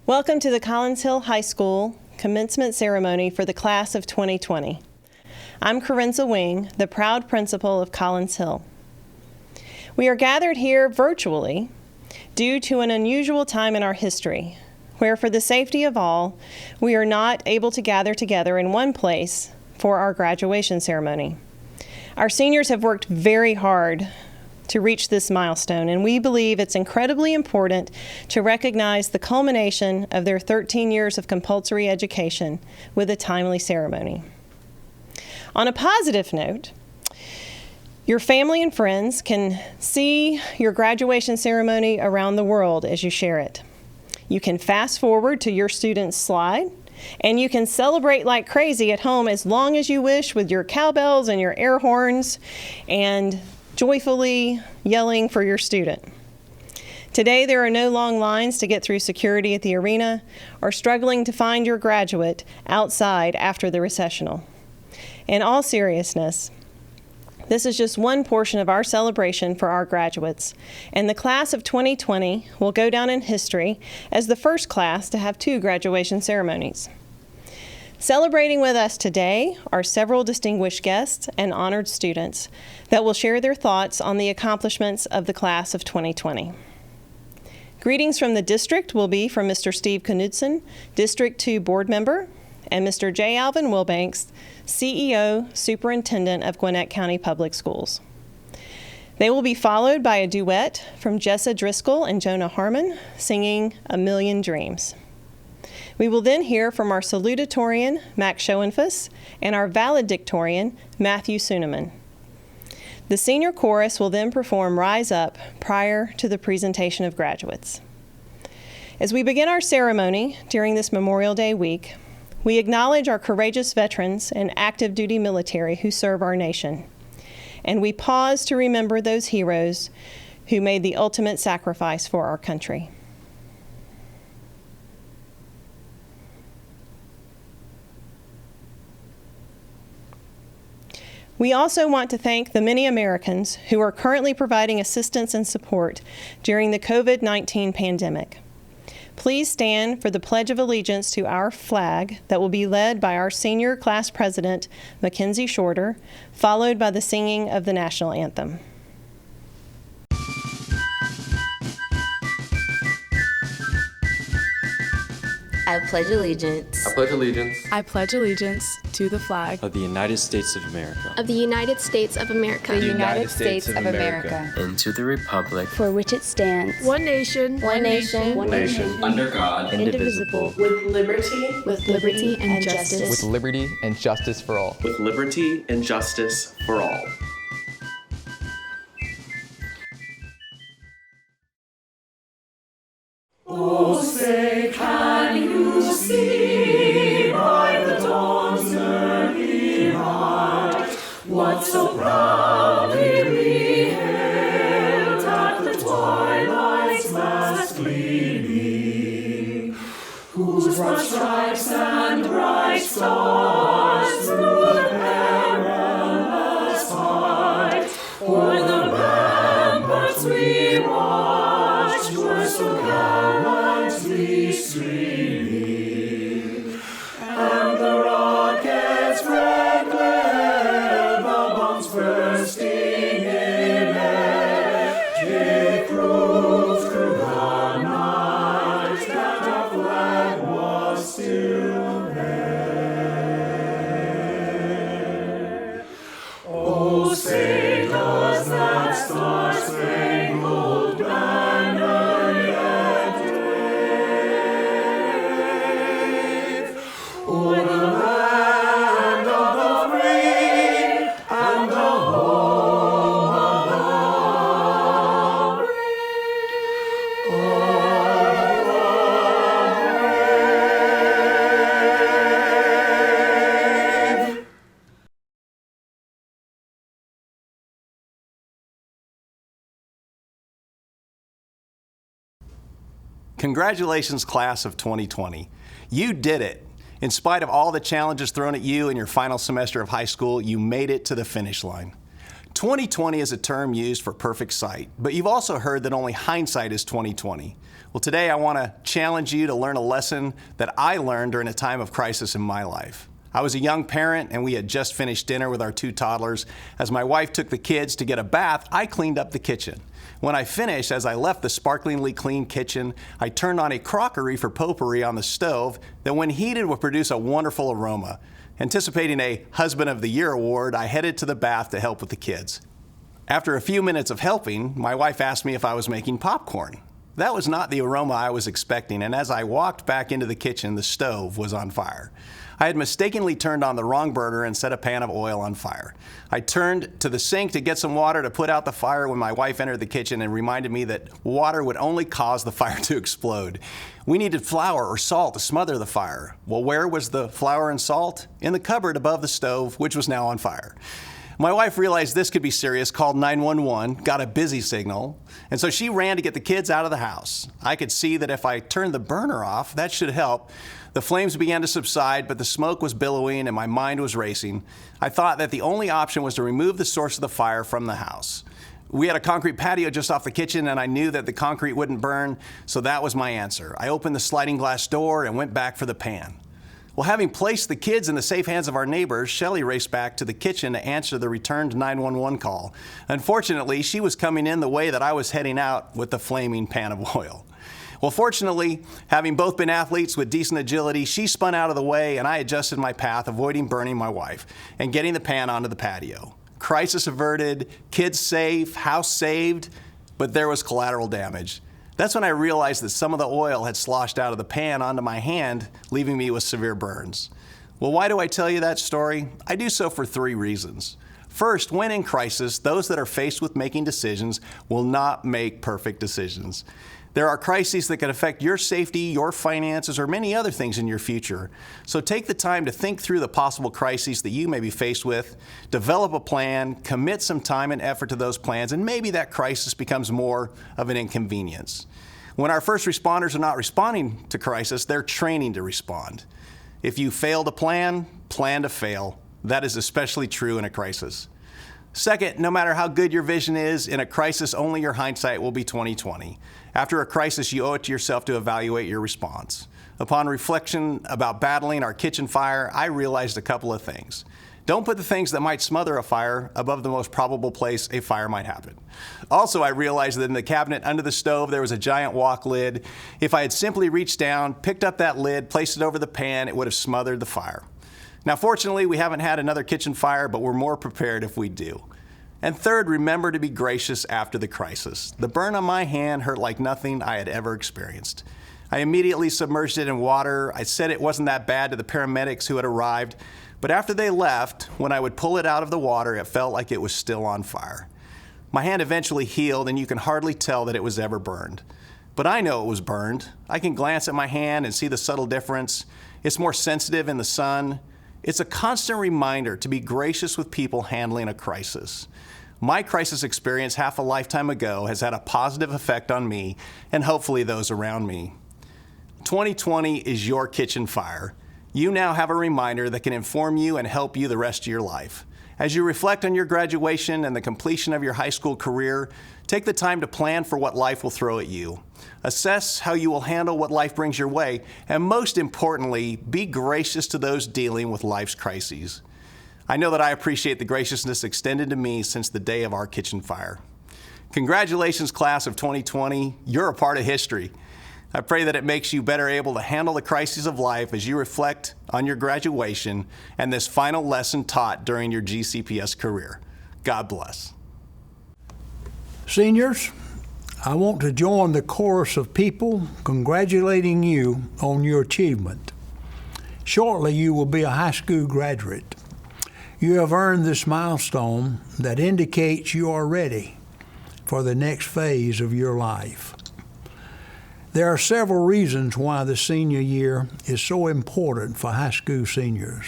Welcome to the Collins Hill High School commencement ceremony for the class of 2020. I'm Corinza Wing, the proud principal of Collins Hill. We are gathered here virtually due to an unusual time in our history, where for the safety of all, we are not able to gather together in one place for our graduation ceremony. Our seniors have worked very hard to reach this milestone, and we believe it's incredibly important to recognize the culmination of their 13 years of compulsory education with a timely ceremony. On a positive note, your family and friends can see your graduation ceremony around the world as you share it. You can fast forward to your student's slide, and you can celebrate like crazy at home as long as you wish with your cowbells and your air horns and joyfully yelling for your student. Today, there are no long lines to get through security at the arena or struggling to find your graduate outside after the recessional. In all seriousness, this is just one portion of our celebration for our graduates, and the class of 2020 will go down in history as the first class to have 2 graduation ceremonies. Celebrating with us today are several distinguished guests and honored students that will share their thoughts on the accomplishments of the class of 2020. Greetings from the district will be from Mr. Steve Knudsen, District 2 Board Member, and Mr. J. Alvin Wilbanks, CEO, Superintendent of Gwinnett County Public Schools. They will be followed by a duet from Jessa Driscoll and Jonah Harmon singing A Million Dreams. We will then hear from our salutatorian, Max Schoenfuss, and our valedictorian, Matthew Suneman. The senior chorus will then perform Rise Up prior to the presentation of graduates. As we begin our ceremony during this Memorial Day week, we acknowledge our courageous veterans and active duty military who serve our nation, and we pause to remember those heroes who made the ultimate sacrifice for our country. We also want to thank the many Americans who are currently providing assistance and support during the COVID-19 pandemic. Please stand for the Pledge of Allegiance to our flag that will be led by our senior class president, Mackenzie Shorter, followed by the singing of the national anthem. I pledge allegiance. I pledge allegiance. I pledge allegiance to the flag of the United States of America. Of the United States of America. The United States of America. And to the republic for which it stands. One nation. One nation. One nation. Under God. Indivisible. With liberty and justice. With liberty and justice for all. With liberty and justice for all. Oh, say, can you see by the dawn's early light what so proudly we hailed at the twilight's last gleaming, whose broad stripes and bright stars through the perilous fight o'er the ramparts we watched were so gallantly streaming, and the rocket's red glare, the bombs bursting in air, gave proof through the night that our flag was still there. Oh, say does that star-spangled banner yet wave o'er the land of the free and the home of the brave? Of the brave. Congratulations, class of 2020. You did it. In spite of all the challenges thrown at you in your final semester of high school, you made it to the finish line. 2020 is a term used for perfect sight, but you've also heard that only hindsight is 2020. Well, today I want to challenge you to learn a lesson that I learned during a time of crisis in my life. I was a young parent and we had just finished dinner with our 2 toddlers. As my wife took the kids to get a bath, I cleaned up the kitchen. When I finished, as I left the sparklingly clean kitchen, I turned on a crockery for potpourri on the stove that when heated would produce a wonderful aroma. Anticipating a Husband of the Year award, I headed to the bath to help with the kids. After a few minutes of helping, my wife asked me if I was making popcorn. That was not the aroma I was expecting, and as I walked back into the kitchen, the stove was on fire. I had mistakenly turned on the wrong burner and set a pan of oil on fire. I turned to the sink to get some water to put out the fire when my wife entered the kitchen and reminded me that water would only cause the fire to explode. We needed flour or salt to smother the fire. Well, where was the flour and salt? In the cupboard above the stove, which was now on fire. My wife realized this could be serious, called 911, got a busy signal, and so she ran to get the kids out of the house. I could see that if I turned the burner off, that should help. The flames began to subside, but the smoke was billowing and my mind was racing. I thought that the only option was to remove the source of the fire from the house. We had a concrete patio just off the kitchen, and I knew that the concrete wouldn't burn, so that was my answer. I opened the sliding glass door and went back for the pan. Well, having placed the kids in the safe hands of our neighbors, Shelley raced back to the kitchen to answer the returned 911 call. Unfortunately, she was coming in the way that I was heading out with the flaming pan of oil. Well, fortunately, having both been athletes with decent agility, she spun out of the way and I adjusted my path, avoiding burning my wife and getting the pan onto the patio. Crisis averted, kids safe, house saved, but there was collateral damage. That's when I realized that some of the oil had sloshed out of the pan onto my hand, leaving me with severe burns. Well, why do I tell you that story? I do so for 3 reasons. First, when in crisis, those that are faced with making decisions will not make perfect decisions. There are crises that can affect your safety, your finances, or many other things in your future. So take the time to think through the possible crises that you may be faced with, develop a plan, commit some time and effort to those plans, and maybe that crisis becomes more of an inconvenience. When our first responders are not responding to crisis, they're training to respond. If you fail to plan, plan to fail. That is especially true in a crisis. Second, no matter how good your vision is, in a crisis, only your hindsight will be 20/20. After a crisis, you owe it to yourself to evaluate your response. Upon reflection about battling our kitchen fire, I realized a couple of things. Don't put the things that might smother a fire above the most probable place a fire might happen. Also, I realized that in the cabinet under the stove, there was a giant wok lid. If I had simply reached down, picked up that lid, placed it over the pan, it would have smothered the fire. Now, fortunately, we haven't had another kitchen fire, but we're more prepared if we do. And third, remember to be gracious after the crisis. The burn on my hand hurt like nothing I had ever experienced. I immediately submerged it in water. I said it wasn't that bad to the paramedics who had arrived, but after they left, when I would pull it out of the water, it felt like it was still on fire. My hand eventually healed, and you can hardly tell that it was ever burned. But I know it was burned. I can glance at my hand and see the subtle difference. It's more sensitive in the sun. It's a constant reminder to be gracious with people handling a crisis. My crisis experience half a lifetime ago has had a positive effect on me and hopefully those around me. 2020 is your kitchen fire. You now have a reminder that can inform you and help you the rest of your life. As you reflect on your graduation and the completion of your high school career, take the time to plan for what life will throw at you. Assess how you will handle what life brings your way, and most importantly, be gracious to those dealing with life's crises. I know that I appreciate the graciousness extended to me since the day of our kitchen fire. Congratulations, class of 2020. You're a part of history. I pray that it makes you better able to handle the crises of life as you reflect on your graduation and this final lesson taught during your GCPS career. God bless. Seniors, I want to join the chorus of people congratulating you on your achievement. Shortly, you will be a high school graduate. You have earned this milestone that indicates you are ready for the next phase of your life. There are several reasons why the senior year is so important for high school seniors.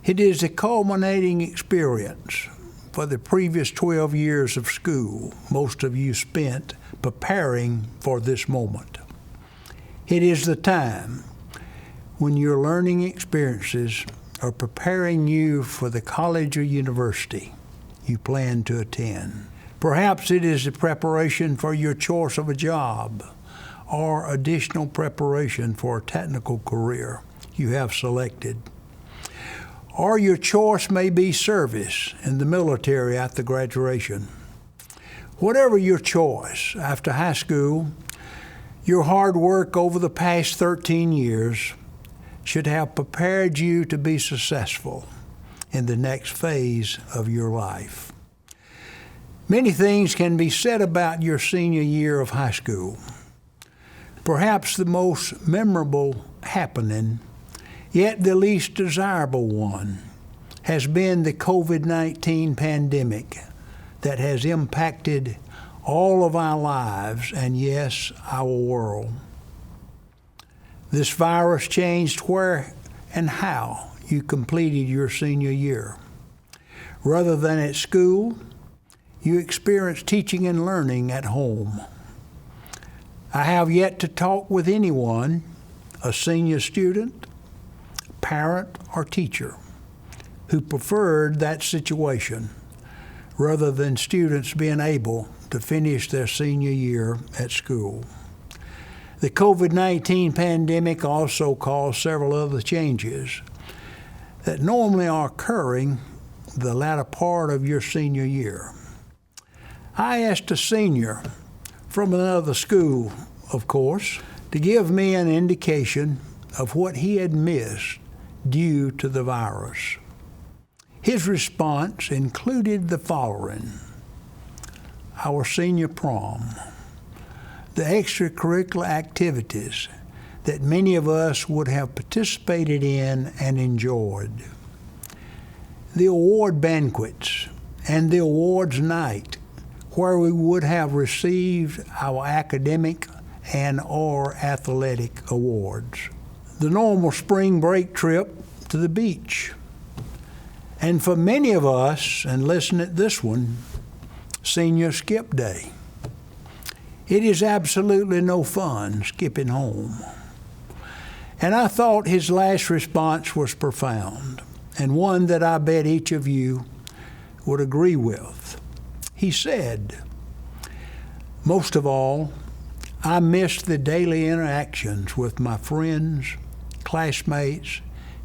It is the culminating experience for the previous 12 years of school most of you spent preparing for this moment. It is the time when your learning experiences are preparing you for the college or university you plan to attend. Perhaps it is the preparation for your choice of a job or additional preparation for a technical career you have selected. Or your choice may be service in the military after graduation. Whatever your choice, after high school, your hard work over the past 13 years should have prepared you to be successful in the next phase of your life. Many things can be said about your senior year of high school. Perhaps the most memorable happening, yet the least desirable one, has been the COVID-19 pandemic that has impacted all of our lives and, yes, our world. This virus changed where and how you completed your senior year. Rather than at school, you experienced teaching and learning at home. I have yet to talk with anyone, a senior student, parent, or teacher, who preferred that situation rather than students being able to finish their senior year at school. The COVID-19 pandemic also caused several other changes that normally are occurring the latter part of your senior year. I asked a senior from another school, of course, to give me an indication of what he had missed due to the virus. His response included the following: our senior prom, the extracurricular activities that many of us would have participated in and enjoyed, the award banquets and the awards night where we would have received our academic and or athletic awards, the normal spring break trip to the beach, and for many of us, and listen at this one, senior skip day. It is absolutely no fun skipping home. And I thought his last response was profound, and one that I bet each of you would agree with. He said, most of all, I missed the daily interactions with my friends, classmates,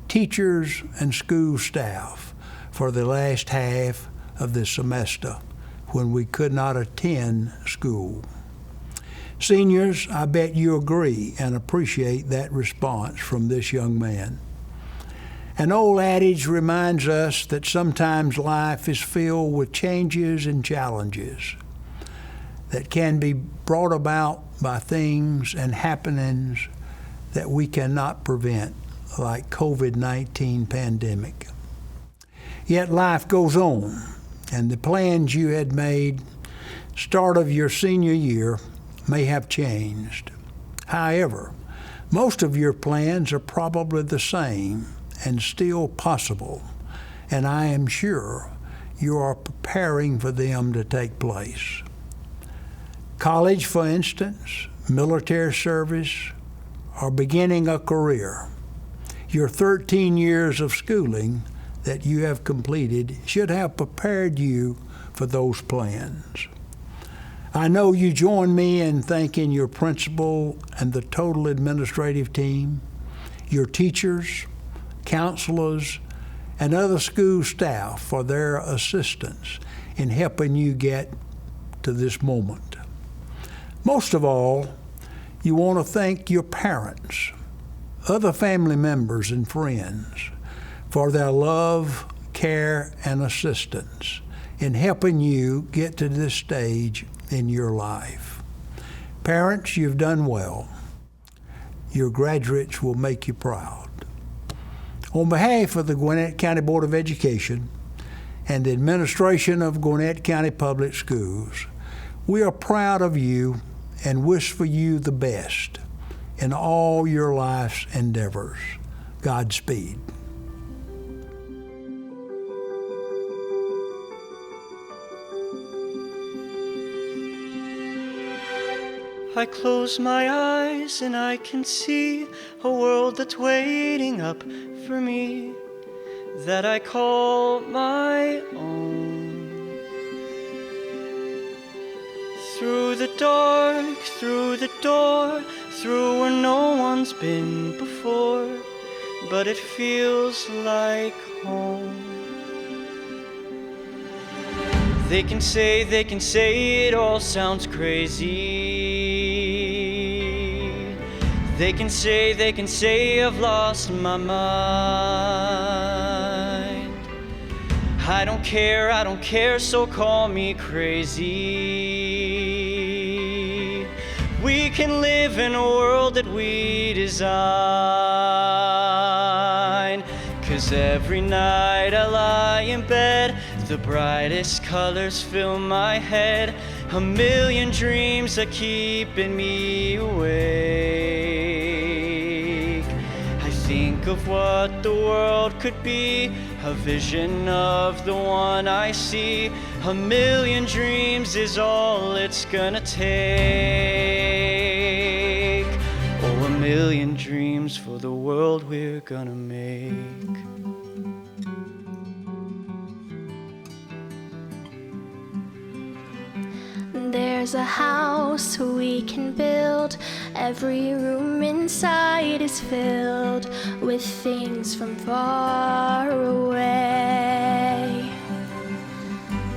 teachers, and school staff for the last half of the semester when we could not attend school. Seniors, I bet you agree and appreciate that response from this young man. An old adage reminds us that sometimes life is filled with changes and challenges that can be brought about by things and happenings that we cannot prevent, like COVID-19 pandemic. Yet life goes on, and the plans you had made start of your senior year may have changed. However, most of your plans are probably the same and still possible, and I am sure you are preparing for them to take place. College, for instance, military service, or beginning a career. Your 13 years of schooling that you have completed should have prepared you for those plans. I know you join me in thanking your principal and the total administrative team, your teachers, counselors, and other school staff for their assistance in helping you get to this moment. Most of all, you want to thank your parents, other family members, and friends for their love, care, and assistance in helping you get to this stage in your life. Parents, you've done well. Your graduates will make you proud. On behalf of the Gwinnett County Board of Education and the administration of Gwinnett County Public Schools, we are proud of you and wish for you the best in all your life's endeavors. Godspeed. I close my eyes and I can see a world that's waiting up for me, that I call my own. through the dark, through the door, through where no one's been before, but it feels like home. They can say it all sounds crazy. They can say I've lost my mind. I don't care, so call me crazy. We can live in a world that we design. 'Cause every night I lie in bed, the brightest colors fill my head. A million dreams are keeping me awake. I think of what the world could be, a vision of the one I see. A million dreams is all it's gonna take. Oh, a million dreams for the world we're gonna make. There's a house we can build. Every room inside is filled with things from far away.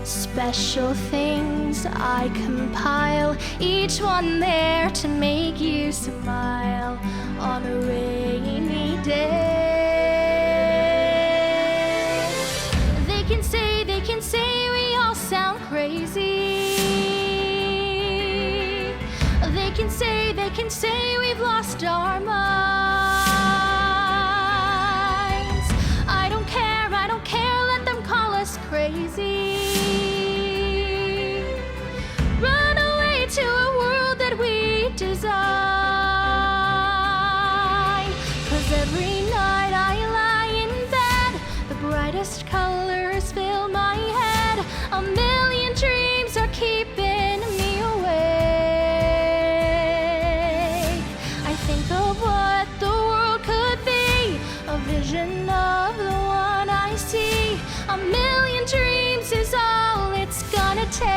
Special things I compile, each one there to make you smile on a rainy day. They can say we all sound crazy. They can say we've lost our minds. I don't care, let them call us crazy. Run away to a world that we design. 'Cause every night I lie in bed, the brightest colors fill my head. A million dreams are keeping me awake. I think of what the world could be, a vision of the one I see. A million dreams is all it's gonna take.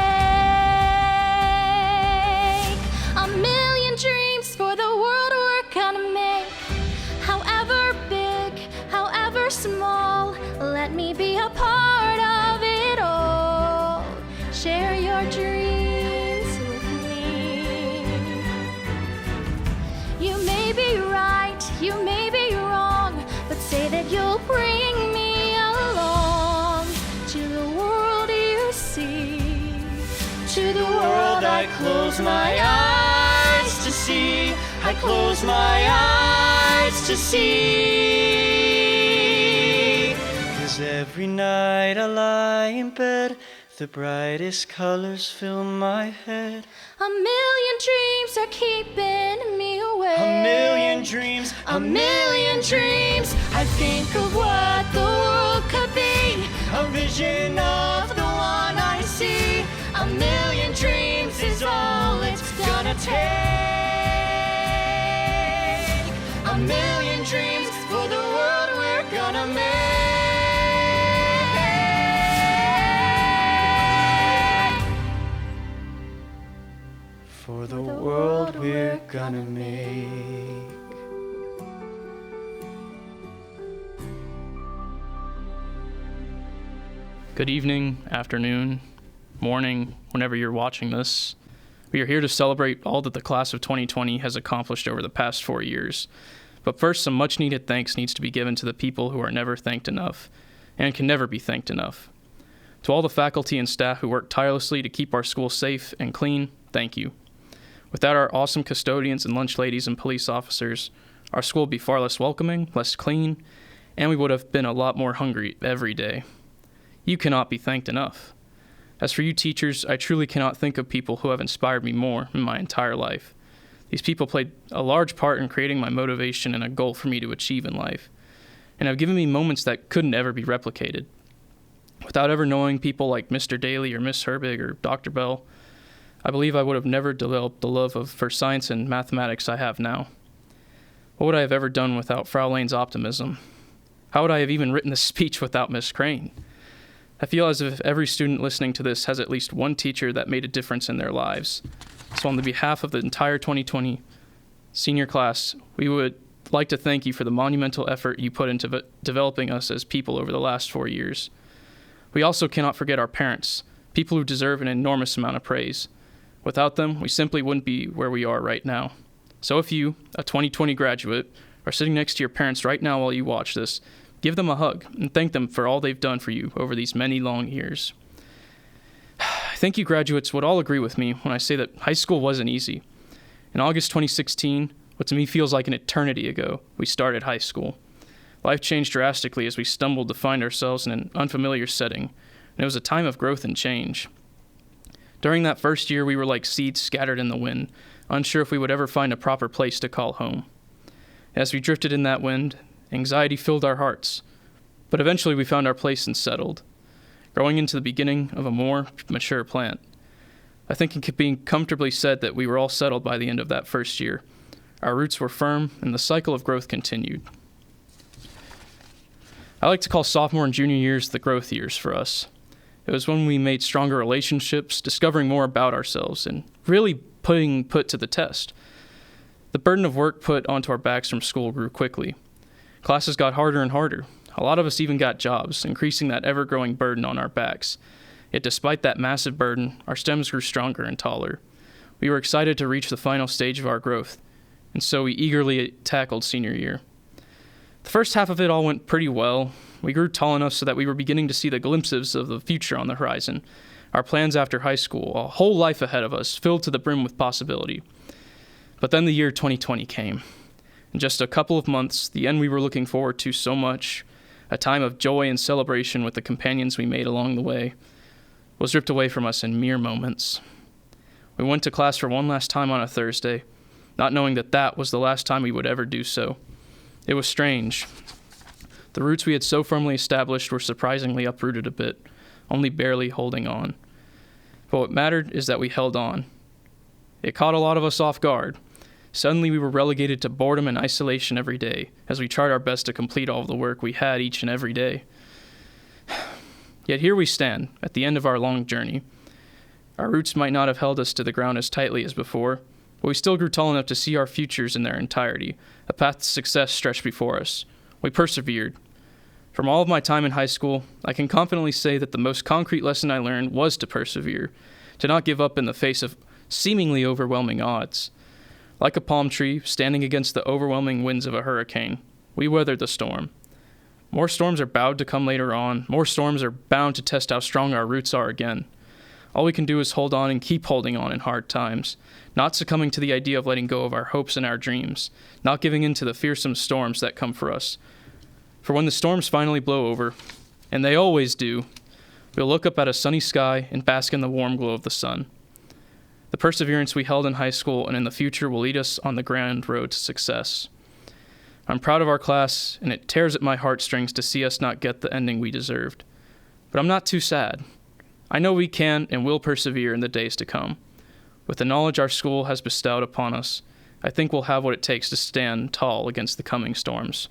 A million dreams for the world we're gonna make. However big, however small, let me be a part of it all. Share your dreams with me. You may be right, you may be wrong, but say that you'll bring me along to the world you see. To the world I close my eyes to see. I close my eyes to see. 'Cause every night I lie in bed, the brightest colors fill my head. A million dreams are keeping me awake. A million dreams, a million dreams. I think of what the world could be, a vision of the one I see. A million dreams is all it's gonna take. A million dreams for the world we're gonna make. For the world we're gonna make. Good evening, afternoon, morning, whenever you're watching this. We are here to celebrate all that the class of 2020 has accomplished over the past 4 years. But first, some much-needed thanks needs to be given to the people who are never thanked enough, and can never be thanked enough. To all the faculty and staff who work tirelessly to keep our school safe and clean, thank you. Without our awesome custodians and lunch ladies and police officers, our school would be far less welcoming, less clean, and we would have been a lot more hungry every day. You cannot be thanked enough. As for you teachers, I truly cannot think of people who have inspired me more in my entire life. These people played a large part in creating my motivation and a goal for me to achieve in life, and have given me moments that couldn't ever be replicated. Without ever knowing people like Mr. Daly or Miss Herbig or Dr. Bell, I believe I would have never developed the love for science and mathematics I have now. What would I have ever done without Frau Lane's optimism? How would I have even written this speech without Miss Crane? I feel as if every student listening to this has at least one teacher that made a difference in their lives. So on the behalf of the entire 2020 senior class, we would like to thank you for the monumental effort you put into developing us as people over the last 4 years. We also cannot forget our parents, people who deserve an enormous amount of praise. Without them, we simply wouldn't be where we are right now. So if you, a 2020 graduate, are sitting next to your parents right now while you watch this, give them a hug and thank them for all they've done for you over these many long years. I think you graduates would all agree with me when I say that high school wasn't easy. In August 2016, what to me feels like an eternity ago, we started high school. Life changed drastically as we stumbled to find ourselves in an unfamiliar setting, and it was a time of growth and change. During that first year, we were like seeds scattered in the wind, unsure if we would ever find a proper place to call home. As we drifted in that wind, anxiety filled our hearts, but eventually we found our place and settled, growing into the beginning of a more mature plant. I think it could be comfortably said that we were all settled by the end of that first year. Our roots were firm, and the cycle of growth continued. I like to call sophomore and junior years the growth years for us. It was when we made stronger relationships, discovering more about ourselves, and really put to the test. The burden of work put onto our backs from school grew quickly. Classes got harder and harder. A lot of us even got jobs, increasing that ever-growing burden on our backs. Yet despite that massive burden, our stems grew stronger and taller. We were excited to reach the final stage of our growth, and so we eagerly tackled senior year. The first half of it all went pretty well. We grew tall enough so that we were beginning to see the glimpses of the future on the horizon. Our plans after high school, a whole life ahead of us, filled to the brim with possibility. But then the year 2020 came. In just a couple of months, the end we were looking forward to so much, a time of joy and celebration with the companions we made along the way, was ripped away from us in mere moments. We went to class for one last time on a Thursday, not knowing that that was the last time we would ever do so. It was strange. The roots we had so firmly established were surprisingly uprooted a bit, only barely holding on. But what mattered is that we held on. It caught a lot of us off guard. Suddenly we were relegated to boredom and isolation every day, as we tried our best to complete all of the work we had each and every day. Yet here we stand, at the end of our long journey. Our roots might not have held us to the ground as tightly as before, but we still grew tall enough to see our futures in their entirety. A path to success stretched before us. We persevered. From all of my time in high school, I can confidently say that the most concrete lesson I learned was to persevere, to not give up in the face of seemingly overwhelming odds. Like a palm tree standing against the overwhelming winds of a hurricane, we weathered the storm. More storms are bound to come later on. More storms are bound to test how strong our roots are again. All we can do is hold on and keep holding on in hard times, not succumbing to the idea of letting go of our hopes and our dreams, not giving in to the fearsome storms that come for us. For when the storms finally blow over, and they always do, we'll look up at a sunny sky and bask in the warm glow of the sun. The perseverance we held in high school and in the future will lead us on the grand road to success. I'm proud of our class, and it tears at my heartstrings to see us not get the ending we deserved. But I'm not too sad. I know we can and will persevere in the days to come. With the knowledge our school has bestowed upon us, I think we'll have what it takes to stand tall against the coming storms.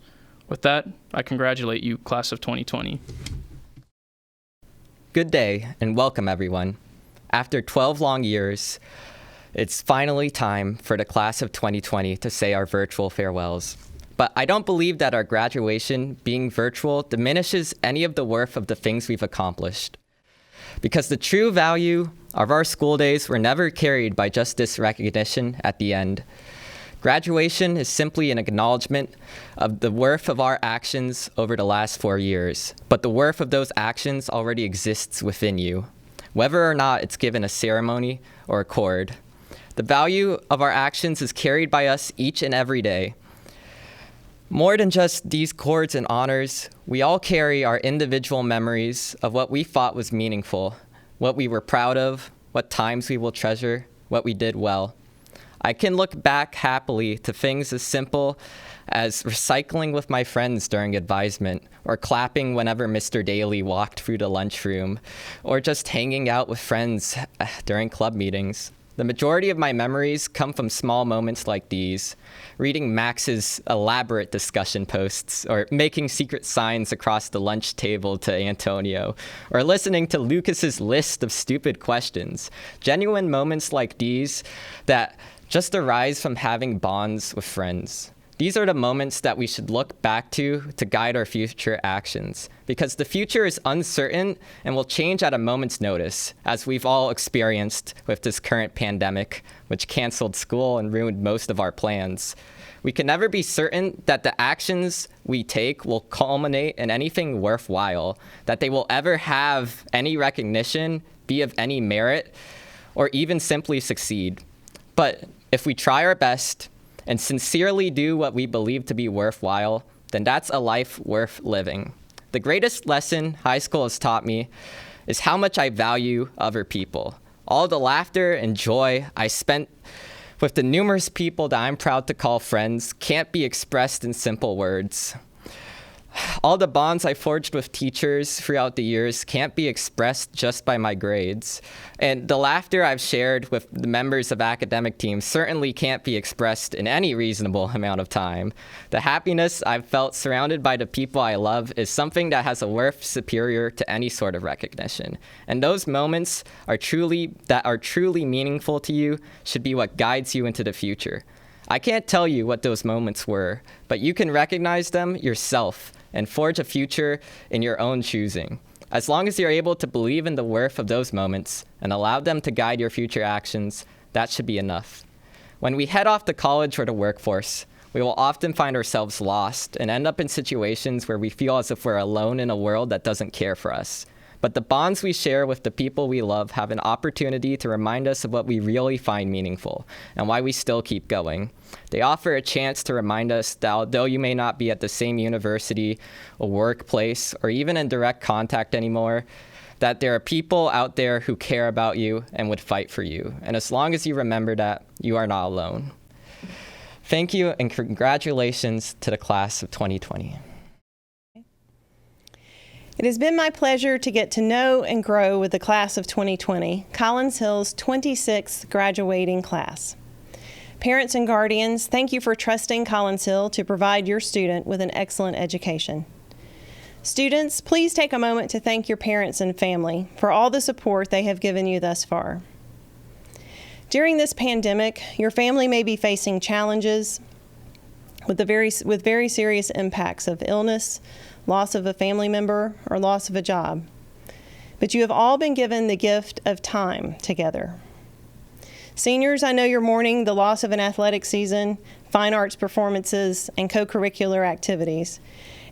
With that, I congratulate you, class of 2020. Good day, and welcome everyone. After 12 long years, it's finally time for the class of 2020 to say our virtual farewells. But I don't believe that our graduation being virtual diminishes any of the worth of the things we've accomplished. Because the true value of our school days were never carried by just this recognition at the end. Graduation is simply an acknowledgement of the worth of our actions over the last 4 years, but the worth of those actions already exists within you, whether or not it's given a ceremony or a cord. The value of our actions is carried by us each and every day. More than just these cords and honors, we all carry our individual memories of what we thought was meaningful, what we were proud of, what times we will treasure, what we did well. I can look back happily to things as simple as recycling with my friends during advisement, or clapping whenever Mr. Daly walked through the lunchroom, or just hanging out with friends during club meetings. The majority of my memories come from small moments like these, reading Max's elaborate discussion posts, or making secret signs across the lunch table to Antonio, or listening to Lucas's list of stupid questions. Genuine moments like these that just arise from having bonds with friends. These are the moments that we should look back to guide our future actions, because the future is uncertain and will change at a moment's notice, as we've all experienced with this current pandemic, which canceled school and ruined most of our plans. We can never be certain that the actions we take will culminate in anything worthwhile, that they will ever have any recognition, be of any merit, or even simply succeed. But if we try our best and sincerely do what we believe to be worthwhile, then that's a life worth living. The greatest lesson high school has taught me is how much I value other people. All the laughter and joy I spent with the numerous people that I'm proud to call friends can't be expressed in simple words. All the bonds I forged with teachers throughout the years can't be expressed just by my grades. And the laughter I've shared with the members of academic teams certainly can't be expressed in any reasonable amount of time. The happiness I've felt surrounded by the people I love is something that has a worth superior to any sort of recognition. And those moments are truly meaningful to you should be what guides you into the future. I can't tell you what those moments were, but you can recognize them yourself and forge a future in your own choosing. As long as you're able to believe in the worth of those moments and allow them to guide your future actions, that should be enough. When we head off to college or the workforce, we will often find ourselves lost and end up in situations where we feel as if we're alone in a world that doesn't care for us. But the bonds we share with the people we love have an opportunity to remind us of what we really find meaningful and why we still keep going. They offer a chance to remind us that although you may not be at the same university or workplace or even in direct contact anymore, that there are people out there who care about you and would fight for you. And as long as you remember that, you are not alone. Thank you and congratulations to the class of 2020. It has been my pleasure to get to know and grow with the class of 2020, Collins Hill's 26th graduating class. Parents and guardians, thank you for trusting Collins Hill to provide your student with an excellent education. Students, please take a moment to thank your parents and family for all the support they have given you thus far. During this pandemic, your family may be facing challenges with very serious impacts of illness, loss of a family member, or loss of a job. But you have all been given the gift of time together. Seniors, I know you're mourning the loss of an athletic season, fine arts performances, and co-curricular activities,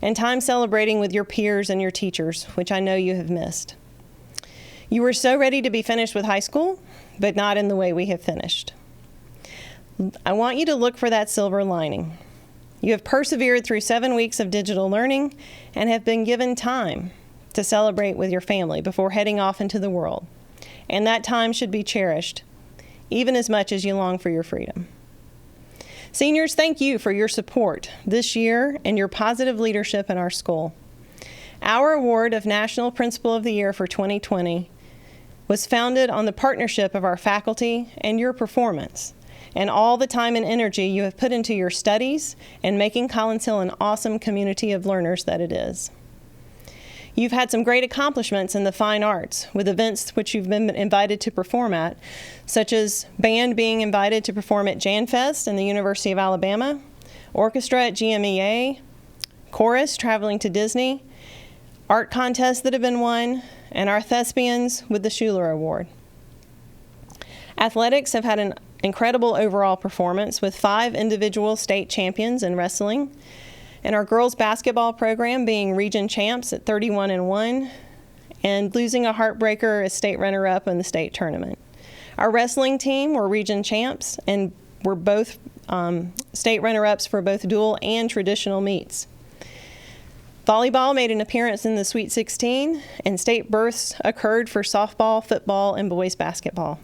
and time celebrating with your peers and your teachers, which I know you have missed. You were so ready to be finished with high school, but not in the way we have finished. I want you to look for that silver lining. You have persevered through 7 weeks of digital learning and have been given time to celebrate with your family before heading off into the world. And that time should be cherished, even as much as you long for your freedom. Seniors, thank you for your support this year and your positive leadership in our school. Our award of National Principal of the Year for 2020 was founded on the partnership of our faculty and your performance, and all the time and energy you have put into your studies and making Collins Hill an awesome community of learners that it is. You've had some great accomplishments in the fine arts with events which you've been invited to perform at, such as band being invited to perform at JanFest in the University of Alabama, orchestra at GMEA, chorus traveling to Disney, art contests that have been won, and our thespians with the Schuler Award. Athletics have had an incredible overall performance with 5 individual state champions in wrestling, and our girls basketball program being region champs at 31-1 and losing a heartbreaker as state runner-up in the state tournament. Our wrestling team were region champs and were both state runner-ups for both dual and traditional meets. Volleyball made an appearance in the Sweet 16, and state berths occurred for softball, football, and boys basketball.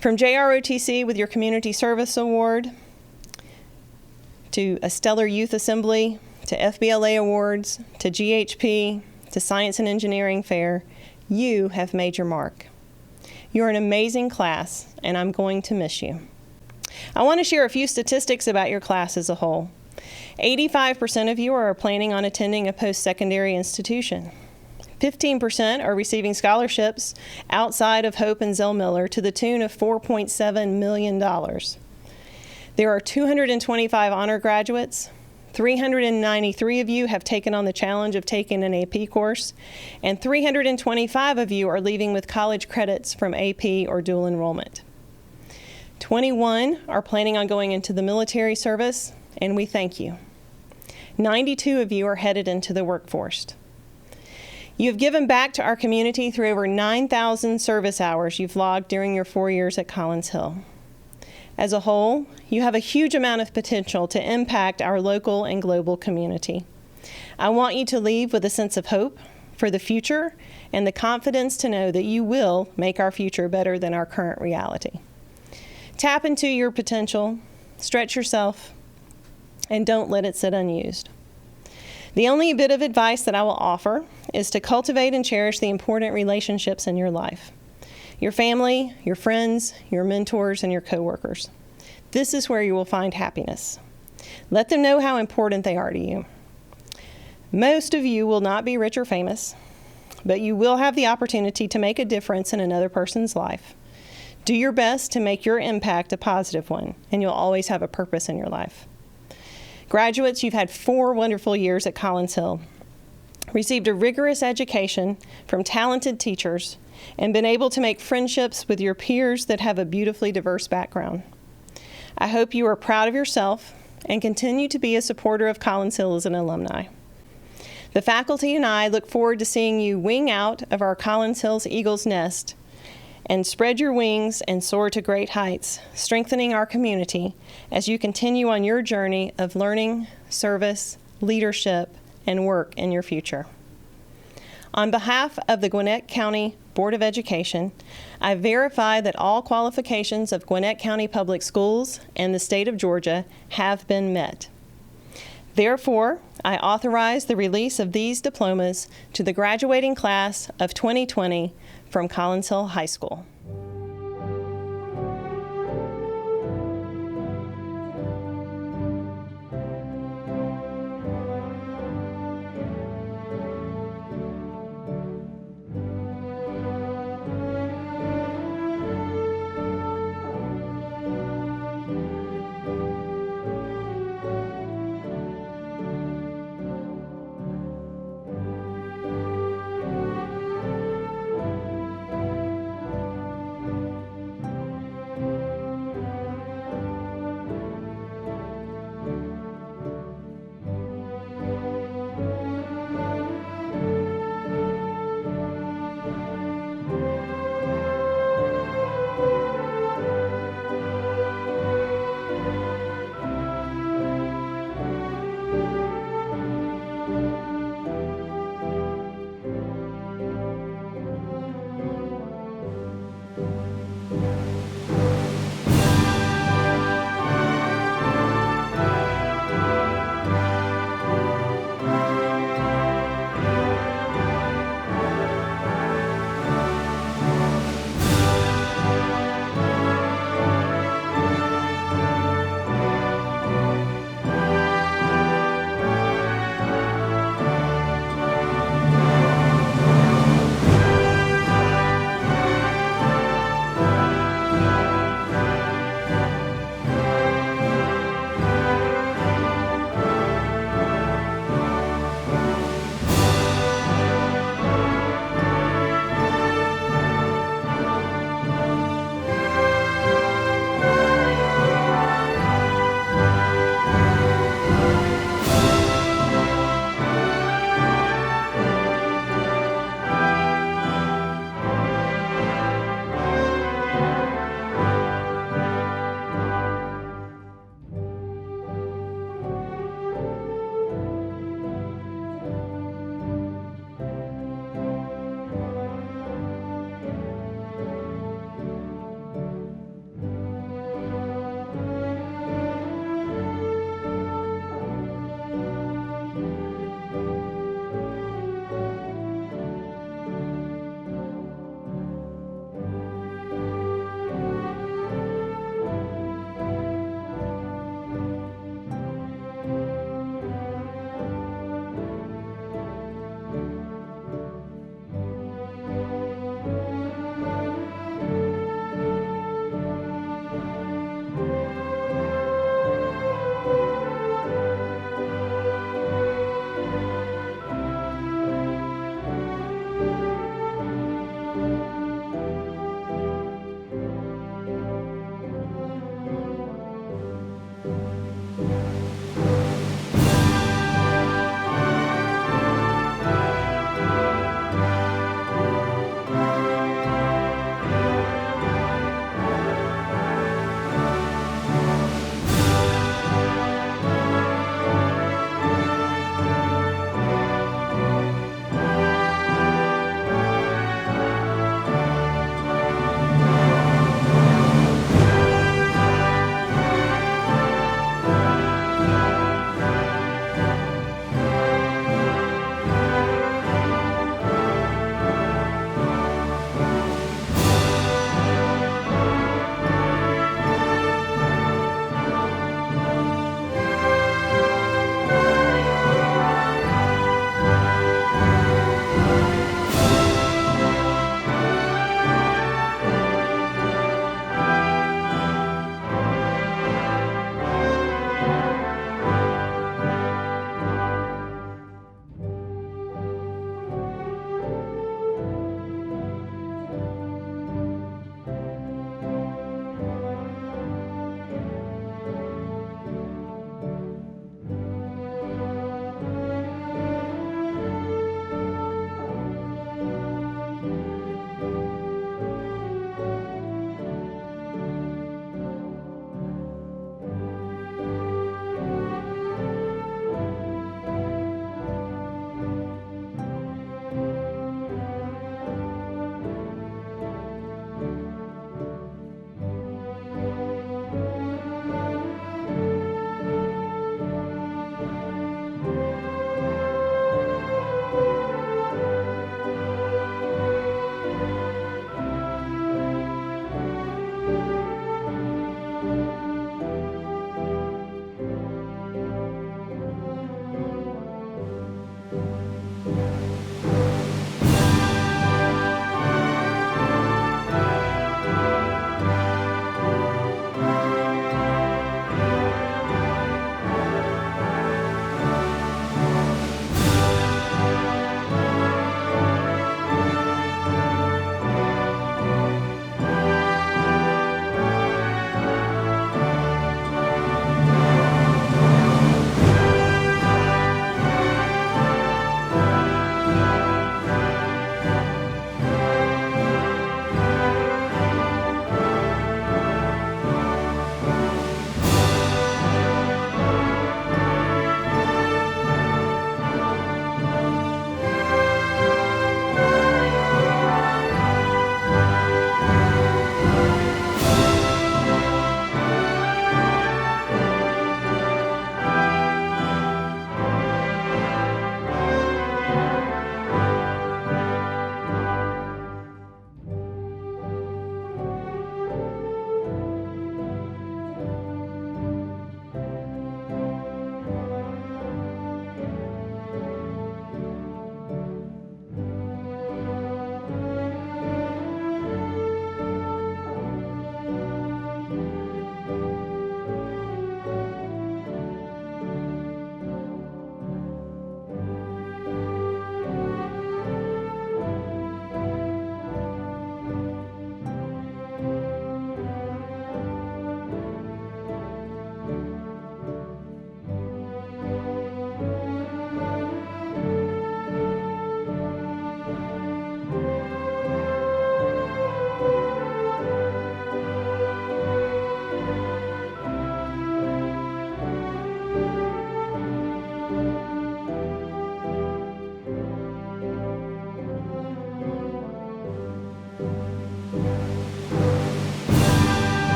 From JROTC with your Community Service Award, to a Stellar Youth Assembly, to FBLA Awards, to GHP, to Science and Engineering Fair, you have made your mark. You're an amazing class, and I'm going to miss you. I want to share a few statistics about your class as a whole. 85% of you are planning on attending a post-secondary institution. 15% are receiving scholarships outside of Hope and Zell Miller to the tune of $4.7 million. There are 225 honor graduates. 393 of you have taken on the challenge of taking an AP course, and 325 of you are leaving with college credits from AP or dual enrollment. 21 are planning on going into the military service, and we thank you. 92 of you are headed into the workforce. You have given back to our community through over 9,000 service hours you've logged during your 4 years at Collins Hill. As a whole, you have a huge amount of potential to impact our local and global community. I want you to leave with a sense of hope for the future and the confidence to know that you will make our future better than our current reality. Tap into your potential, stretch yourself, and don't let it sit unused. The only bit of advice that I will offer is to cultivate and cherish the important relationships in your life. Your family, your friends, your mentors, and your coworkers. This is where you will find happiness. Let them know how important they are to you. Most of you will not be rich or famous, but you will have the opportunity to make a difference in another person's life. Do your best to make your impact a positive one, and you'll always have a purpose in your life. Graduates, you've had 4 wonderful years at Collins Hill, received a rigorous education from talented teachers, and been able to make friendships with your peers that have a beautifully diverse background. I hope you are proud of yourself and continue to be a supporter of Collins Hill as an alumni. The faculty and I look forward to seeing you wing out of our Collins Hill's Eagle's Nest and spread your wings and soar to great heights, strengthening our community as you continue on your journey of learning, service, leadership, and work in your future. On behalf of the Gwinnett County Board of Education, I verify that all qualifications of Gwinnett County Public Schools and the state of Georgia have been met. Therefore, I authorize the release of these diplomas to the graduating class of 2020 from Collins Hill High School.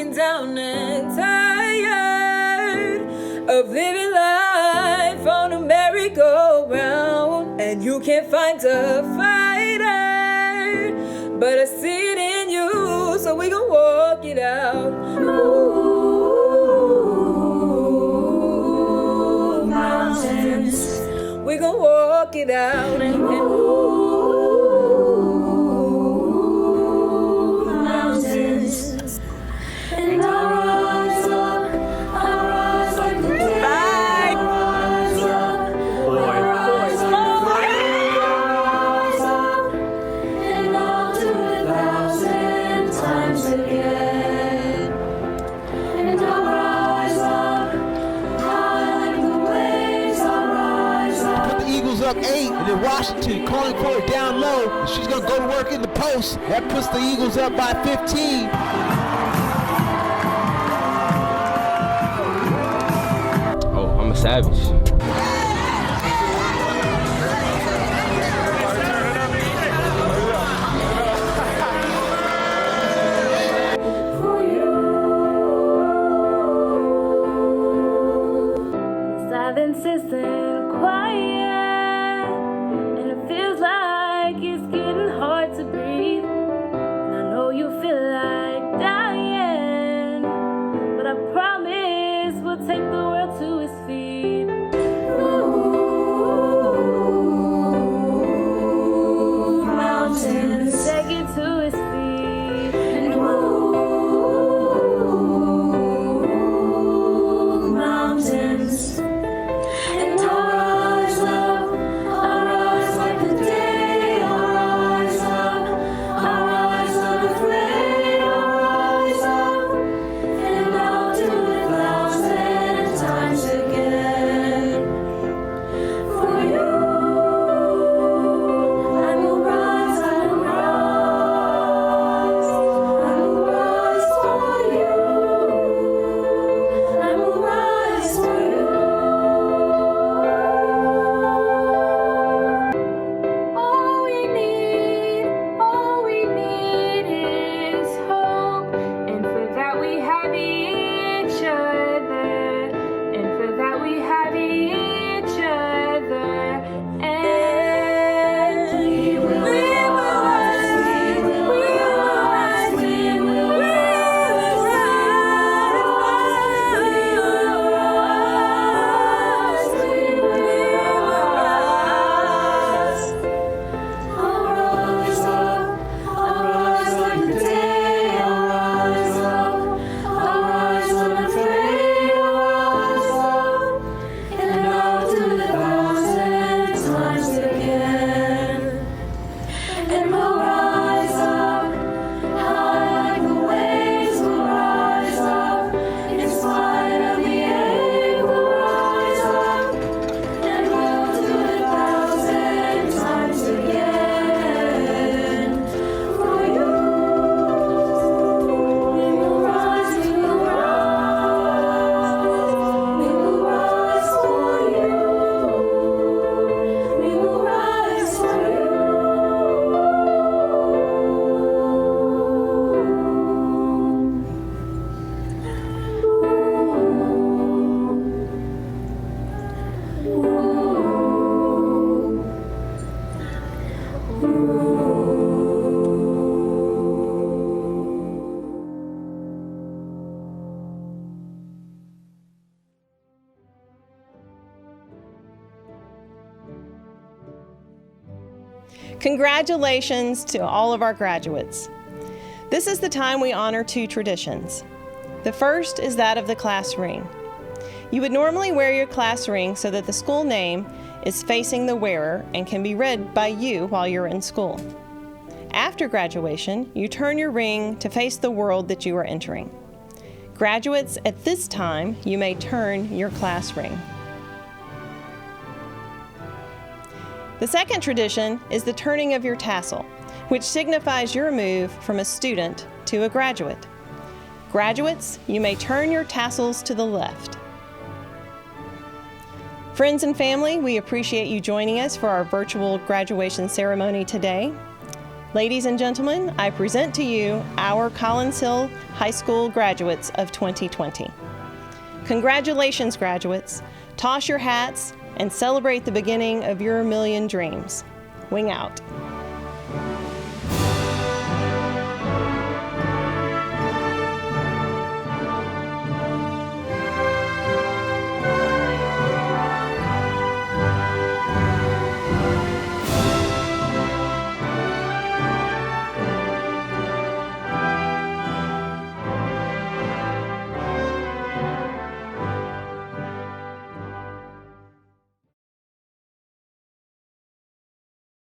broken down and tired of living life on a merry-go-round, and you can't find a fighter, but I see it in you, so we gon' walk it out. Ooh, mountains, we gon' walk it out, and ooh, mountains, and I'll rise up like the day. I'll rise up, I'll rise up, and I'll do it 1,000 times again. And I'll rise up, high like the waves, I'll rise up. Put the Eagles up 8, and then Washington calling for it down low. She's gonna go to work in the post. That puts the Eagles up by 15. Oh, I'm a savage. Silence isn't quiet, and it feels like it's getting hard to breathe. And I know you feel like dying, but I promise we'll take the world to its feet. Ooh, mountains, take it to its feet. And ooh, mountains. And I'll rise like the day. I'll rise unafraid. I'll rise up, and I'll do it 1,000 times again. For you, I will rise, I will rise. I will rise for you. I will rise for you. All we need is hope, and for that we have each other, and for that we have each other, and we will rise, we will rise, we will rise, we will rise. I'll rise like the day. I'll rise unafraid. I'll rise up, and I'll do it 1,000 times again. And we'll rise up, high like the waves. We'll rise up, in spite of the ache. We'll rise up, and we'll do it 1,000 times again. For you, we will rise, we will rise. We will rise for you. We will rise for you. Congratulations to all of our graduates. This is the time we honor 2 traditions. The first is that of the class ring. You would normally wear your class ring so that the school name is facing the wearer and can be read by you while you're in school. After graduation, you turn your ring to face the world that you are entering. Graduates, at this time, you may turn your class ring. The second tradition is the turning of your tassel, which signifies your move from a student to a graduate. Graduates, you may turn your tassels to the left. Friends and family, we appreciate you joining us for our virtual graduation ceremony today. Ladies and gentlemen, I present to you our Collins Hill High School graduates of 2020. Congratulations, graduates. Toss your hats and celebrate the beginning of your million dreams. Wing out.